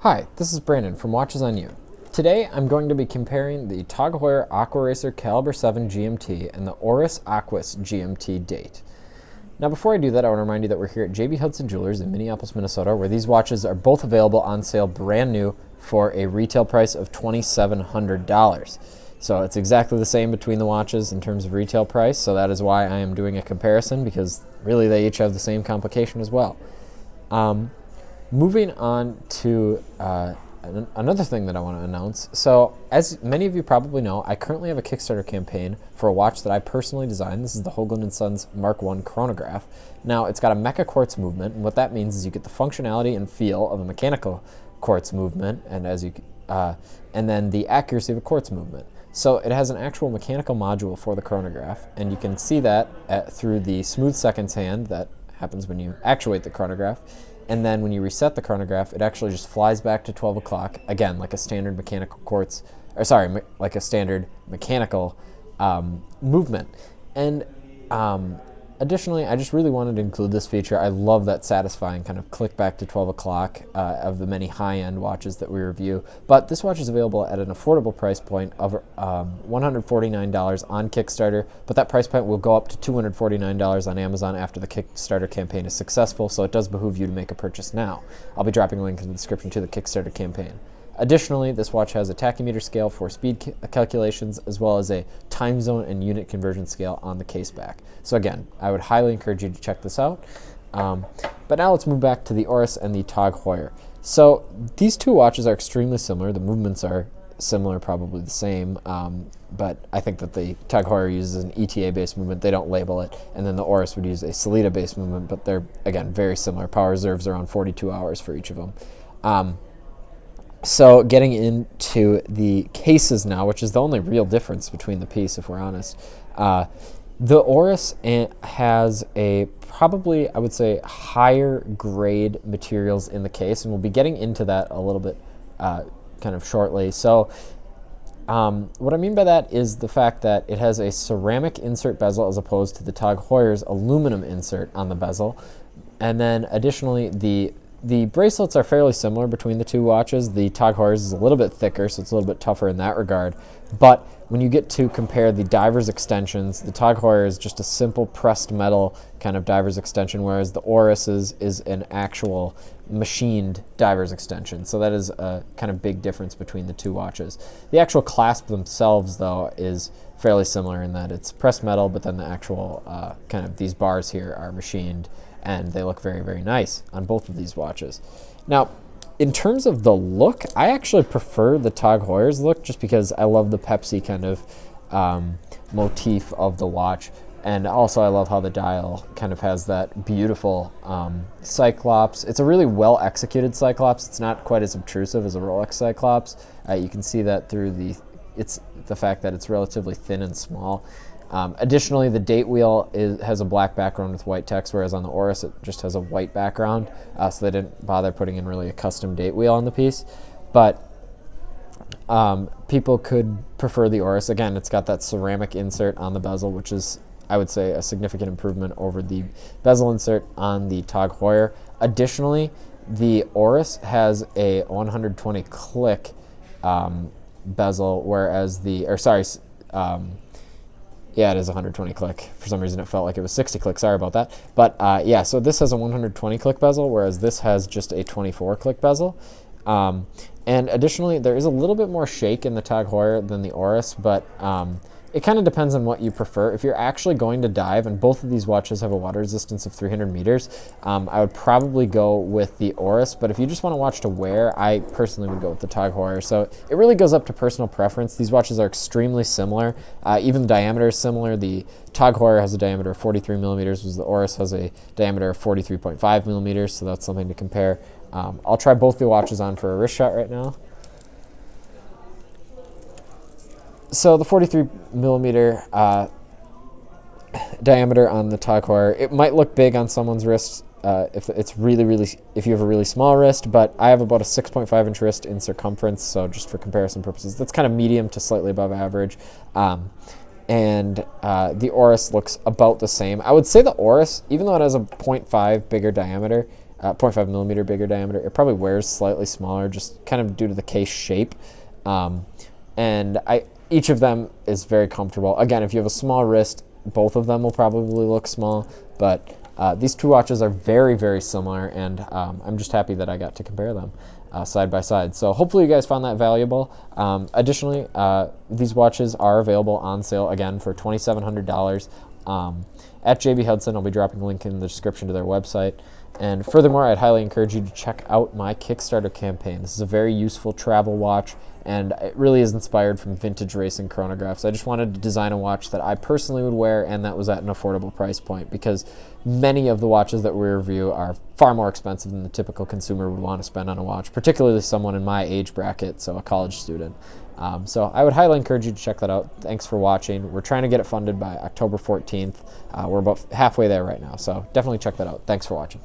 Hi, this is Brandon from Watches on You. Today I'm going to be comparing the Tag Heuer Aquaracer Calibre 7 GMT and the Oris Aquis GMT Date. Now before I do that, I want to remind you that we're here at JB Hudson Jewelers in Minneapolis, Minnesota, where these watches are both available on sale brand new for a retail price of $2,700. So it's exactly the same between the watches in terms of retail price, so that is why I am doing a comparison, because really they each have the same complication as well. Moving on to another thing that I want to announce. So as many of you probably know, I currently have a Kickstarter campaign for a watch that I personally designed. This is the Hoagland & Sons Mark I chronograph. Now it's got a mecha quartz movement, and what that means is you get the functionality and feel of a mechanical quartz movement, and and then the accuracy of a quartz movement. So it has an actual mechanical module for the chronograph, and you can see that through the smooth seconds hand that happens when you actuate the chronograph. And then when you reset the chronograph, it actually just flies back to 12 o'clock, again, like a standard mechanical quartz, like a standard mechanical movement. And additionally, I just really wanted to include this feature. I love that satisfying kind of click back to 12 o'clock of the many high-end watches that we review. But this watch is available at an affordable price point of $149 on Kickstarter, but that price point will go up to $249 on Amazon after the Kickstarter campaign is successful, so it does behoove you to make a purchase now. I'll be dropping a link in the description to the Kickstarter campaign. Additionally, this watch has a tachymeter scale for speed calculations, as well as a time zone and unit conversion scale on the case back. So again, I would highly encourage you to check this out. But now let's move back to the Oris and the Tag Heuer. So these two watches are extremely similar. The movements are similar, probably the same, but I think that the Tag Heuer uses an ETA-based movement. They don't label it, and then the Oris would use a Sellita-based movement, but they're, again, very similar. Power reserves around 42 hours for each of them. So getting into the cases now, which is the only real difference between the piece, if we're honest. The Oris has a probably, I would say, higher grade materials in the case, and we'll be getting into that a little bit kind of shortly. So what I mean by that is the fact that it has a ceramic insert bezel as opposed to the Tag Heuer's aluminum insert on the bezel. And then additionally, the bracelets are fairly similar between the two watches. The Tag Heuer's is a little bit thicker, so it's a little bit tougher in that regard. But when you get to compare the DIVERS extensions, the Tag Heuer is just a simple pressed metal kind of DIVERS extension, whereas the Oris is an actual machined DIVERS extension. So that is a kind of big difference between the two watches. The actual clasp themselves, though, is fairly similar in that it's pressed metal, but then the actual kind of these bars here are machined, and they look very, very nice on both of these watches. Now, in terms of the look, I actually prefer the Tag Heuer's look just because I love the Pepsi kind of motif of the watch. And also I love how the dial kind of has that beautiful Cyclops. It's a really well executed Cyclops. It's not quite as obtrusive as a Rolex Cyclops. You can see that through the fact that it's relatively thin and small. Additionally, the date wheel has a black background with white text, whereas on the Oris it just has a white background, so they didn't bother putting in really a custom date wheel on the piece. But people could prefer the Oris. Again, it's got that ceramic insert on the bezel, which is, I would say, a significant improvement over the bezel insert on the Tag Heuer. Additionally, the Oris has a 120 click bezel, whereas yeah, it is 120 click. For some reason it felt like it was 60 click. Sorry about that. But yeah, so this has a 120 click bezel, whereas this has just a 24 click bezel. And additionally, there is a little bit more shake in the Tag Heuer than the Oris, but it kind of depends on what you prefer. If you're actually going to dive, and both of these watches have a water resistance of 300 meters, I would probably go with the Oris, but if you just want to watch to wear, I personally would go with the Tag Heuer. So it really goes up to personal preference. These watches are extremely similar. Even the diameter is similar. The Tag Heuer has a diameter of 43 millimeters, whereas the Oris has a diameter of 43.5 millimeters, so that's something to compare. I'll try both the watches on for a wrist shot right now. So the 43 millimeter diameter on the Tag Heuer, it might look big on someone's wrist if you have a really small wrist, but I have about a 6.5 inch wrist in circumference, so just for comparison purposes, that's kind of medium to slightly above average. And the Oris looks about the same. I would say the Oris, even though it has a 0.5 bigger diameter, 0.5 millimeter bigger diameter. It probably wears slightly smaller, just kind of due to the case shape. And each of them is very comfortable. Again, if you have a small wrist, both of them will probably look small, but these two watches are very, very similar, and I'm just happy that I got to compare them side by side. So hopefully you guys found that valuable. Additionally, these watches are available on sale again for $2,700 at JB Hudson. I'll be dropping a link in the description to their website. And furthermore, I'd highly encourage you to check out my Kickstarter campaign. This is a very useful travel watch, and it really is inspired from vintage racing chronographs. I just wanted to design a watch that I personally would wear and that was at an affordable price point, because many of the watches that we review are far more expensive than the typical consumer would want to spend on a watch, particularly someone in my age bracket, so a college student. So I would highly encourage you to check that out. Thanks for watching. We're trying to get it funded by October 14th. We're about halfway there right now, so definitely check that out. Thanks for watching.